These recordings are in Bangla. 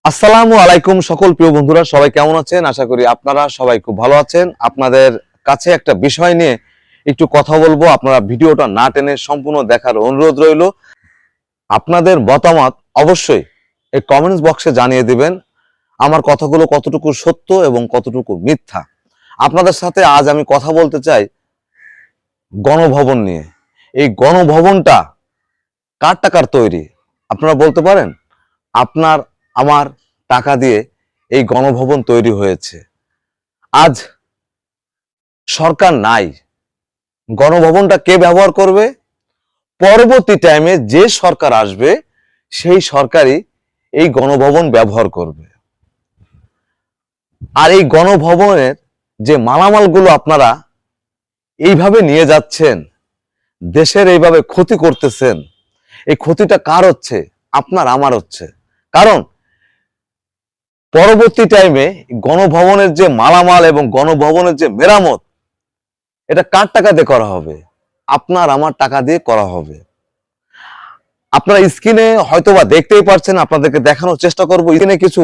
আসসালামু আলাইকুম সকল প্রিয় বন্ধুরা, সবাই কেমন আছেন? আশা করি আপনারা সবাই খুব ভালো আছেন। আপনাদের কাছে একটা বিষয় নিয়ে একটু কথা বলবো, আপনারা ভিডিওটা না টেনে সম্পূর্ণ দেখার অনুরোধ রইল। আপনাদের মতামত অবশ্যই এই কমেন্টস বক্সে জানিয়ে দিবেন। আমার কথাগুলো কতটুকু সত্য এবং কতটুকু মিথ্যা। আপনাদের সাথে আজ আমি কথা বলতে চাই গণভবন নিয়ে। এই গণভবনটা কার টাকার তৈরি আপনারা বলতে পারেন? আপনার আমার টাকা দিয়ে এই গণভবন তৈরি হয়েছে। আজ সরকার নাই, গণভবনটা কে ব্যবহার করবে? পরবর্তী টাইমে যে সরকার আসবে সেই সরকারই এই গণভবন ব্যবহার করবে। আর এই গণভবনের যে মালামালগুলো আপনারা এইভাবে নিয়ে যাচ্ছেন, দেশের এইভাবে ক্ষতি করতেছেন, এই ক্ষতিটা কার হচ্ছে? আপনার আমার হচ্ছে। কারণ পরবর্তী টাইমে গণভবনের যে মালামাল এবং গণভবনের যে মেরামত, এটা কার টাকা দিয়ে করা হবে? আপনার আমার টাকা দিয়ে করা হবে। আপনারা স্ক্রিনে হয়তোবা দেখতেই পাচ্ছেন, আপনাদেরকে দেখানোর চেষ্টা করব। স্ক্রিনে কিছু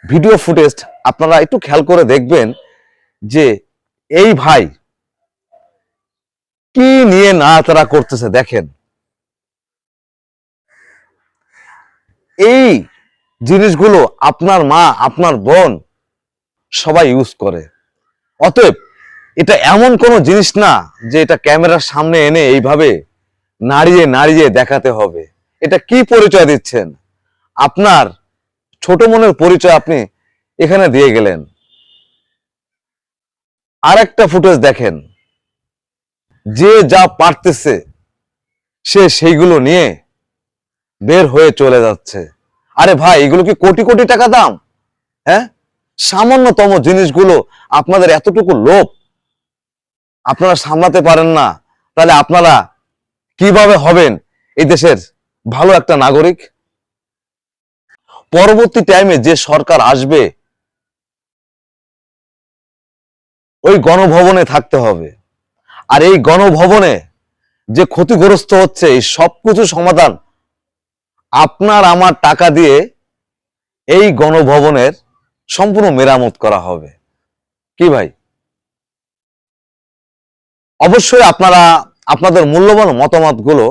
ভিডিও ফুটেজ আপনারা একটু খেয়াল করে দেখবেন যে এই ভাই কি নিয়ে নাড়াচাড়া করতেছে। দেখেন, এই জিনিসগুলো আপনার মা, আপনার বোন সবাই ইউজ করে। অতএব এটা এমন কোনো জিনিস না যে এটা ক্যামেরার সামনে এনে এইভাবে নাড়িয়ে নাড়িয়ে দেখাতে হবে। এটা কি পরিচয় দিচ্ছেন? আপনার ছোট মনের পরিচয় আপনি এখানে দিয়ে গেলেন। আরেকটা ফুটেজ দেখেন, যে যা পারতেছে সে সেইগুলো নিয়ে বের হয়ে চলে যাচ্ছে। আরে ভাই, এগুলো কি কোটি কোটি টাকা দাম? হ্যাঁ, সামান্যতম জিনিসগুলো আপনাদের এতটুকু লোভ আপনারা সামলাতে পারেন না, তাহলে আপনারা কিভাবে হবেন এই দেশের ভালো একটা নাগরিক? পরবর্তী টাইমে যে সরকার আসবে ওই গণভবনে থাকতে হবে। আর এই গণভবনে যে ক্ষতিগ্রস্ত হচ্ছে, এই সবকিছু সমাধান আপনার আমার টাকা দিয়ে এই গণভবনের সম্পূর্ণ মেরামত করা হবে। কি ভাই? অবশ্যই আপনারা আপনাদের মূল্যবান মতামতগুলো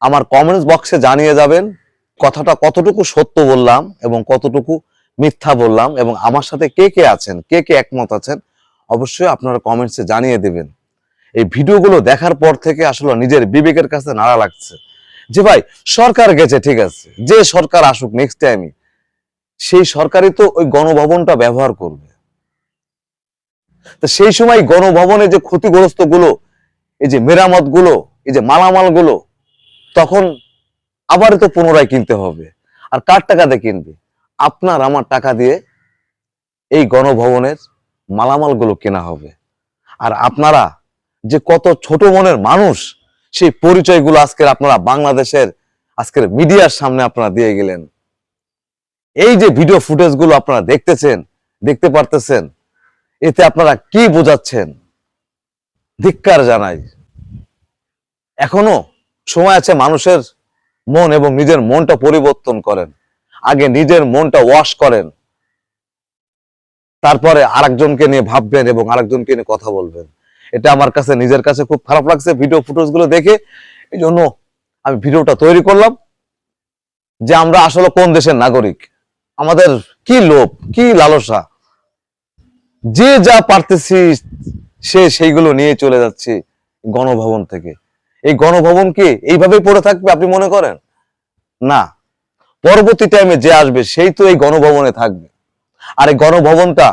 আমার কমেন্টস বক্সে জানিয়ে যাবেন। কথাটা কতটুকু সত্য বললাম এবং কতটুকু মিথ্যা বললাম, এবং আমার সাথে কে কে আছেন, কে কে একমত আছেন, অবশ্যই আপনারা কমেন্টসে জানিয়ে দেবেন। এই ভিডিওগুলো দেখার পর থেকে আসলে নিজের বিবেকের কাছে নাড়া লাগছে যে ভাই, সরকার গেছে ঠিক আছে, যে সরকার আসুক নেক্সট টাইমে, সেই সরকারই তো ওই গণভবনটা ব্যবহার করবে। তো সেই সময় গণভবনে যে ক্ষতিগ্রস্ত গুলো, এই যে মেরামত গুলো, এই যে মালামাল গুলো, তখন আবার তো পুনরায় কিনতে হবে। আর কার টাকা দিয়ে কিনবে? আপনার আমার টাকা দিয়ে এই গণভবনের মালামাল গুলো কেনা হবে। আর আপনারা যে কত ছোট মনের মানুষ, সেই পরিচয়গুলো আজকের আপনারা বাংলাদেশের আজকের মিডিয়ার সামনে আপনারা দিয়ে গেলেন। এই যে ভিডিও ফুটেজ গুলো আপনারা দেখতেছেন, দেখতে পারতেছেন, এতে আপনারা কি বোঝাচ্ছেন? ধিক্কার জানাই। এখনো সময় আছে, মানুষের মন এবং নিজের মনটা পরিবর্তন করেন। আগে নিজের মনটা ওয়াশ করেন, তারপরে আরেকজনকে নিয়ে ভাববেন এবং আরেকজনকে নিয়ে কথা বলবেন। এটা আমার কাছে, নিজের কাছে খুব খারাপ লাগছে ভিডিও ফুটেজ গুলো দেখে। এই জন্য আমি ভিডিওটা তৈরি করলাম যে আমরা আসলে কোন দেশের নাগরিক, আমাদের কি লোভ, কি লালসা, যে যা পারতেছি সেইগুলো নিয়ে চলে যাচ্ছি গণভবন থেকে। এই গণভবন কি এইভাবেই পড়ে থাকবে আপনি মনে করেন? না, পরবর্তী টাইমে যে আসবে সেই তো এই গণভবনে থাকবে। আর এই গণভবনটা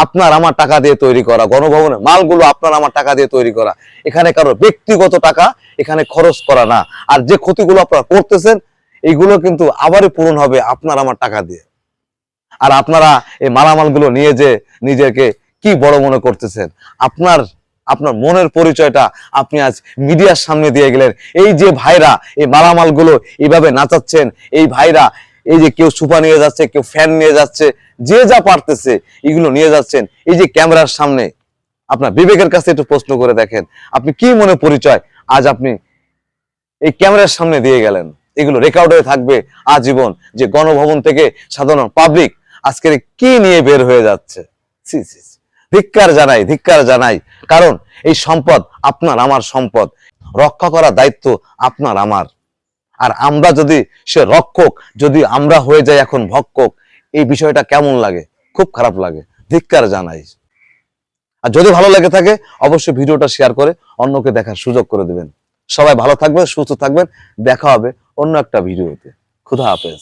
আপনার আমার টাকা দিয়ে তৈরি করা, গণভবনের মালগুলো আপনার আমার টাকা দিয়ে তৈরি করা। এখানে কারো ব্যক্তিগত টাকা এখানে খরচ করা না। আর যে ক্ষতিগুলো আপনারা করতেছেন, এইগুলো কিন্তু আবারই পূরণ হবে আপনার আমার টাকা দিয়ে। আর আপনারা এই মালামালগুলো নিয়ে যে নিজেকে কি বড় মনে করতেছেন, আপনার আপনার মনের পরিচয়টা আপনি আজ মিডিয়ার সামনে দিয়ে গেলেন। এই যে ভাইরা এই মালামালগুলো এইভাবে নাচাচ্ছেন, এই ভাইরা এই যে কেউ সুপা নিয়ে যাচ্ছে, কেউ ফ্যান নিয়ে যাচ্ছে, যে যা পারতেছে এগুলো নিয়ে যাচ্ছেন এই যে ক্যামেরার সামনে, আপনার বিবেকের কাছে একটু প্রশ্ন করে দেখেন, আপনি কি মনে পরিচয় আজ আপনি এই ক্যামেরার সামনে দিয়ে গেলেন? এগুলো রেকর্ড হয়ে থাকবে আজীবন, যে গণভবন থেকে সাধারণ পাবলিক আজকের কি নিয়ে বের হয়ে যাচ্ছে। ছি ছি ছি। ধিক্কার জানাই, ধিক্কার জানাই। কারণ এই সম্পদ আপনার আমার সম্পদ, রক্ষা করার দায়িত্ব আপনার আমার। আর আমরা যদি সে রক্ষক, যদি আমরা হয়ে যাই এখন ভক্ষক, এই বিষয়টা কেমন লাগে? খুব খারাপ লাগে, ধিক্কার জানাই। আর যদি ভালো লেগে থাকে অবশ্যই ভিডিওটা শেয়ার করে অন্যকে দেখার সুযোগ করে দেবেন। সবাই ভালো থাকবেন, সুস্থ থাকবেন। দেখা হবে অন্য একটা ভিডিওতে। খুদা হাফেজ।